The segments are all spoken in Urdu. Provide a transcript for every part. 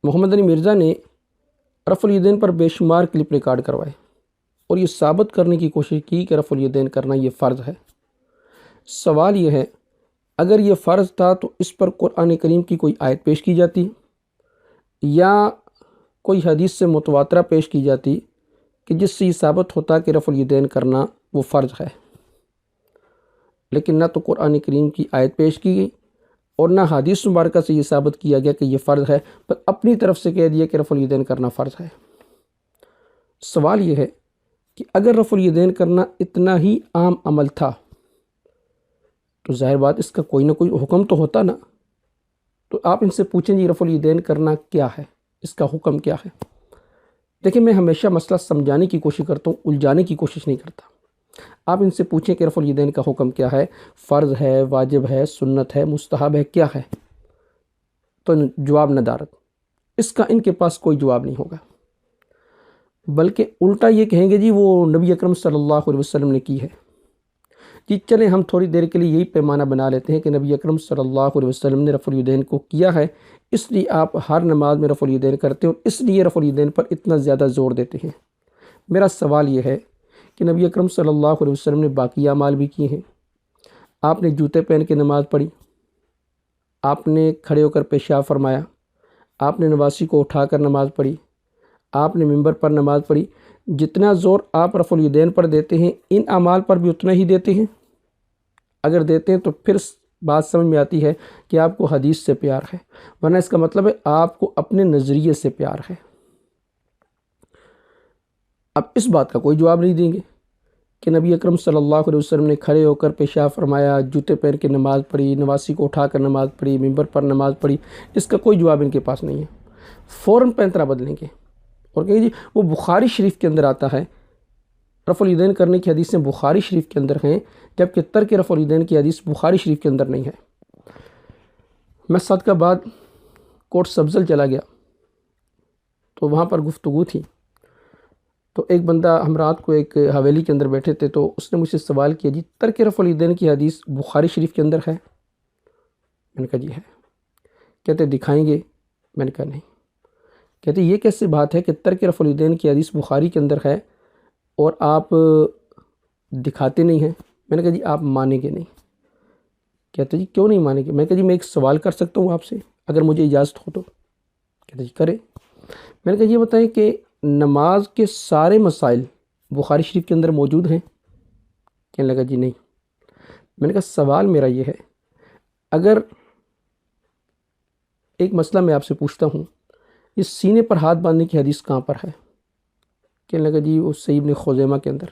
محمد علی مرزا نے رفع الیدین پر بے شمار کلپ ریکارڈ کروائے اور یہ ثابت کرنے کی کوشش کی کہ رفع الیدین کرنا یہ فرض ہے۔ سوال یہ ہے، اگر یہ فرض تھا تو اس پر قرآن کریم کی کوئی آیت پیش کی جاتی یا کوئی حدیث سے متواترہ پیش کی جاتی کہ جس سے یہ ثابت ہوتا کہ رفع الیدین کرنا وہ فرض ہے، لیکن نہ تو قرآن کریم کی آیت پیش کی گئی اور نہ حدیث مبارکہ سے یہ ثابت کیا گیا کہ یہ فرض ہے، پر اپنی طرف سے کہہ دیا کہ رفع الیدین کرنا فرض ہے۔ سوال یہ ہے کہ اگر رفع الیدین کرنا اتنا ہی عام عمل تھا تو ظاہر بات اس کا کوئی نہ کوئی حکم تو ہوتا نا۔ تو آپ ان سے پوچھیں جی رفع الیدین کرنا کیا ہے، اس کا حکم کیا ہے؟ دیکھیں، میں ہمیشہ مسئلہ سمجھانے کی کوشش کرتا ہوں، الجھانے کی کوشش نہیں کرتا۔ آپ ان سے پوچھیں کہ رفع الیدین کا حکم کیا ہے، فرض ہے، واجب ہے، سنت ہے، مستحب ہے، کیا ہے؟ تو جواب ندارت، اس کا ان کے پاس کوئی جواب نہیں ہوگا، بلکہ الٹا یہ کہیں گے جی وہ نبی اکرم صلی اللہ علیہ وسلم نے کی ہے۔ جی چلیں ہم تھوڑی دیر کے لیے یہی پیمانہ بنا لیتے ہیں کہ نبی اکرم صلی اللہ علیہ وسلم نے رفع الیدین کو کیا ہے، اس لیے آپ ہر نماز میں رفع الیدین کرتے ہیں اور اس لیے رفع الیدین پر اتنا زیادہ زور دیتے ہیں۔ میرا سوال یہ ہے کہ نبی اکرم صلی اللہ علیہ وسلم نے باقی اعمال بھی کیے ہیں۔ آپ نے جوتے پہن کے نماز پڑھی، آپ نے کھڑے ہو کر پیشاب فرمایا، آپ نے نواسی کو اٹھا کر نماز پڑھی، آپ نے منبر پر نماز پڑھی۔ جتنا زور آپ رفع الیدین پر دیتے ہیں ان اعمال پر بھی اتنا ہی دیتے ہیں؟ اگر دیتے ہیں تو پھر بات سمجھ میں آتی ہے کہ آپ کو حدیث سے پیار ہے، ورنہ اس کا مطلب ہے آپ کو اپنے نظریے سے پیار ہے۔ اب اس بات کا کوئی جواب نہیں دیں گے کہ نبی اکرم صلی اللہ علیہ وسلم نے کھڑے ہو کر پیشاب فرمایا، جوتے پہن کے نماز پڑھی، نواسی کو اٹھا کر نماز پڑھی، منبر پر نماز پڑھی، اس کا کوئی جواب ان کے پاس نہیں ہے۔ فوراً پینترا بدلیں گے اور کہیں جی وہ بخاری شریف کے اندر آتا ہے، رفع الیدین کرنے کی حدیثیں بخاری شریف کے اندر ہیں، جبکہ ترک رفع الیدین کی حدیث بخاری شریف کے اندر نہیں ہے۔ میں صدقہ بعد کوٹ سبزل چلا گیا تو وہاں پر گفتگو تھی، تو ایک بندہ ہم رات کو ایک حویلی کے اندر بیٹھے تھے، تو اس نے مجھ سے سوال کیا جی ترک رفع الیدین کی حدیث بخاری شریف کے اندر ہے؟ میں نے کہا جی ہے۔ کہتے دکھائیں گے؟ میں نے کہا نہیں۔ کہتے یہ کیسے بات ہے کہ ترک رفع الیدین کی حدیث بخاری کے اندر ہے اور آپ دکھاتے نہیں ہیں؟ میں نے کہا جی آپ مانیں گے نہیں۔ کہتے جی کیوں نہیں مانیں گے؟ میں نے کہا جی میں ایک سوال کر سکتا ہوں آپ سے اگر مجھے اجازت ہو تو؟ کہتے جی کریں۔ میں نے کہا یہ بتائیں کہ نماز کے سارے مسائل بخاری شریف کے اندر موجود ہیں؟ کہنے لگا جی نہیں۔ میں نے کہا سوال میرا یہ ہے، اگر ایک مسئلہ میں آپ سے پوچھتا ہوں، اس سینے پر ہاتھ باندھنے کی حدیث کہاں پر ہے؟ کہنے لگا جی وہ صحیح ابن خزیمہ کے اندر۔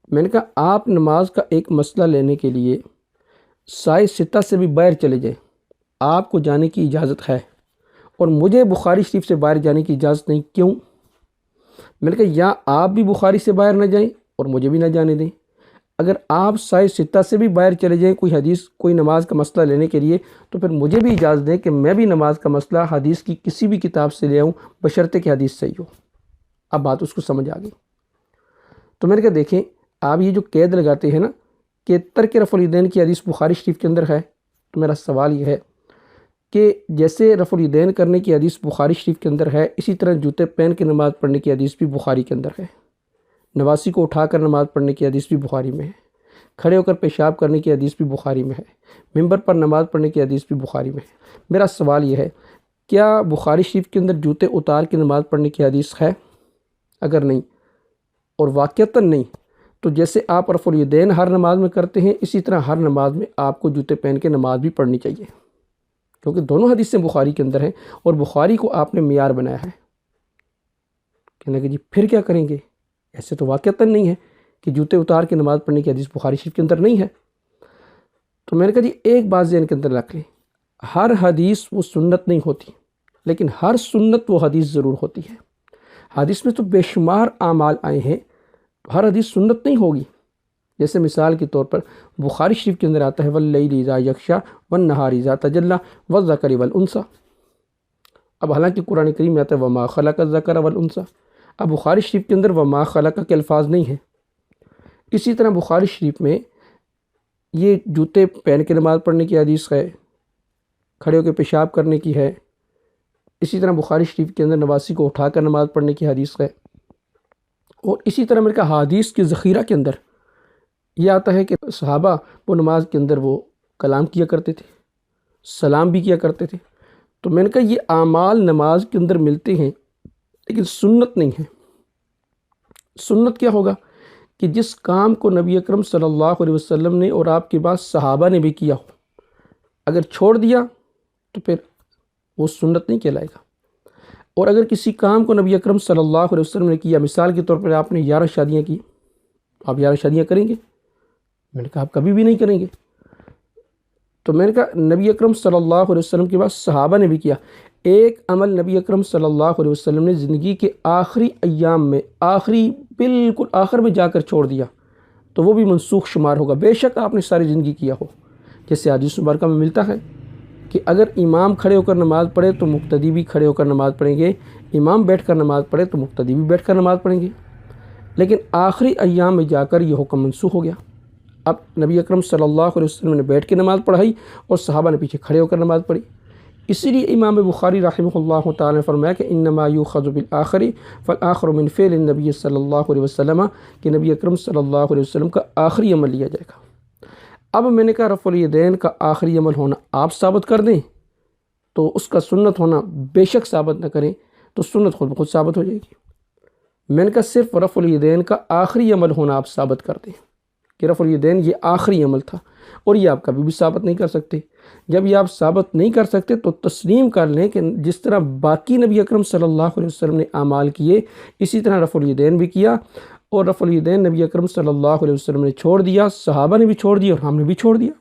میں نے کہا آپ نماز کا ایک مسئلہ لینے کے لیے سائے ستہ سے بھی باہر چلے جائیں، آپ کو جانے کی اجازت ہے، اور مجھے بخاری شریف سے باہر جانے کی اجازت نہیں، کیوں؟ میں نے کہا یا آپ بھی بخاری سے باہر نہ جائیں اور مجھے بھی نہ جانے دیں۔ اگر آپ سائے ستہ سے بھی باہر چلے جائیں کوئی حدیث کوئی نماز کا مسئلہ لینے کے لیے، تو پھر مجھے بھی اجازت دیں کہ میں بھی نماز کا مسئلہ حدیث کی کسی بھی کتاب سے لے آؤں، بشرطے کہ حدیث صحیح ہو۔ اب بات اس کو سمجھ آ گئی۔ تو میں نے کہا دیکھیں آپ یہ جو قید لگاتے ہیں نا کہ ترک رفع الیدین کی حدیث بخاری شریف کے اندر ہے، تو میرا سوال یہ ہے کہ جیسے رفع الیدین کرنے کی حدیث بخاری شریف کے اندر ہے، اسی طرح جوتے پہن کے نماز پڑھنے کی حدیث بھی بخاری کے اندر ہے، نواسی کو اٹھا کر نماز پڑھنے کی حدیث بھی بخاری میں ہے، کھڑے ہو کر پیشاب کرنے کی حدیث بھی بخاری میں ہے، منبر پر نماز پڑھنے کی حدیث بھی بخاری میں ہے۔ میرا سوال یہ ہے کیا بخاری شریف کے اندر جوتے اتار کے نماز پڑھنے کی حدیث ہے؟ اگر نہیں اور واقعتاً نہیں، تو جیسے آپ رفع الیدین ہر نماز میں کرتے ہیں، اسی طرح ہر نماز میں آپ کو جوتے پہن کے نماز بھی پڑھنی چاہیے، کیونکہ دونوں حدیثیں بخاری کے اندر ہیں اور بخاری کو آپ نے معیار بنایا ہے۔ کہنے لگے جی پھر کیا کریں گے؟ ایسے تو واقعتاً نہیں ہے کہ جوتے اتار کے نماز پڑھنے کی حدیث بخاری شریف کے اندر نہیں ہے۔ تو میں نے کہا جی ایک بات ذہن کے اندر رکھ لیں، ہر حدیث وہ سنت نہیں ہوتی، لیکن ہر سنت وہ حدیث ضرور ہوتی ہے۔ حدیث میں تو بے شمار اعمال آئے ہیں، ہر حدیث سنت نہیں ہوگی۔ جیسے مثال کے طور پر بخاری شریف کے اندر آتا ہے واللیل اذا یغشی والنہار اذا تجلی والذکر والانثی۔ اب حالانکہ قرآن کریم میں آتا ہے وما خلق الذکر والانثی، اب بخاری شریف کے اندر وما خلق کے الفاظ نہیں ہیں۔ اسی طرح بخاری شریف میں یہ جوتے پہن کے نماز پڑھنے کی حدیث ہے، کھڑے ہو کے پیشاب کرنے کی ہے، اسی طرح بخاری شریف کے اندر نواسی کو اٹھا کر نماز پڑھنے کی حدیث ہے، اور اسی طرح میرے کہا حدیث کے ذخیرہ کے اندر یہ آتا ہے کہ صحابہ وہ نماز کے اندر وہ کلام کیا کرتے تھے، سلام بھی کیا کرتے تھے۔ تو میں نے کہا یہ اعمال نماز کے اندر ملتے ہیں لیکن سنت نہیں ہے۔ سنت کیا ہوگا کہ جس کام کو نبی اکرم صلی اللہ علیہ وسلم نے اور آپ کے بعد صحابہ نے بھی کیا ہو، اگر چھوڑ دیا تو پھر وہ سنت نہیں کہلائے گا۔ اور اگر کسی کام کو نبی اکرم صلی اللہ علیہ وسلم نے کیا، مثال کے طور پر آپ نے 11 شادیاں کی، آپ 11 شادیاں کریں گے؟ میں نے کہا آپ کبھی بھی نہیں کریں گے۔ تو میں نے کہا نبی اکرم صلی اللہ علیہ وسلم کے بعد صحابہ نے بھی کیا۔ ایک عمل نبی اکرم صلی اللہ علیہ وسلم نے زندگی کے آخری ایام میں، بالکل آخر میں جا کر چھوڑ دیا تو وہ بھی منسوخ شمار ہوگا، بے شک آپ نے ساری زندگی کیا ہو۔ جیسے حدیث مبارکہ میں ملتا ہے کہ اگر امام کھڑے ہو کر نماز پڑھے تو مقتدی بھی کھڑے ہو کر نماز پڑھیں گے، امام بیٹھ کر نماز پڑھے تو مقتدی بھی بیٹھ کر نماز پڑھیں گے۔ لیکن آخری ایام میں جا کر یہ حکم منسوخ ہو گیا۔ اب نبی اکرم صلی اللہ علیہ وسلم نے بیٹھ کے نماز پڑھائی اور صحابہ نے پیچھے کھڑے ہو کر نماز پڑھی۔ اسی لیے امام بخاری رحمہ اللہ تعالی نے فرمایا کہ انما یؤخذ بالآخر فالآخر من فعل النبی صلی اللہ علیہ وسلم، کہ نبی اکرم صلی اللہ علیہ وسلم کا آخری عمل لیا جائے گا۔ اب میں نے کہا رفع الیدین کا آخری عمل ہونا آپ ثابت کر دیں تو اس کا سنت ہونا بے شک ثابت نہ کریں تو سنت خود بخود ثابت ہو جائے گی۔ میں نے کہا صرف رفع الیدین کا آخری عمل ہونا آپ ثابت کر دیں کہ رفع الیدین یہ آخری عمل تھا، اور یہ آپ کبھی بھی ثابت نہیں کر سکتے۔ جب یہ آپ ثابت نہیں کر سکتے تو تسلیم کر لیں کہ جس طرح باقی نبی اکرم صلی اللہ علیہ وسلم نے اعمال کیے، اسی طرح رفع الیدین بھی کیا، اور رفع الیدین نبی اکرم صلی اللہ علیہ وسلم نے چھوڑ دیا، صحابہ نے بھی چھوڑ دیا اور ہم نے بھی چھوڑ دیا۔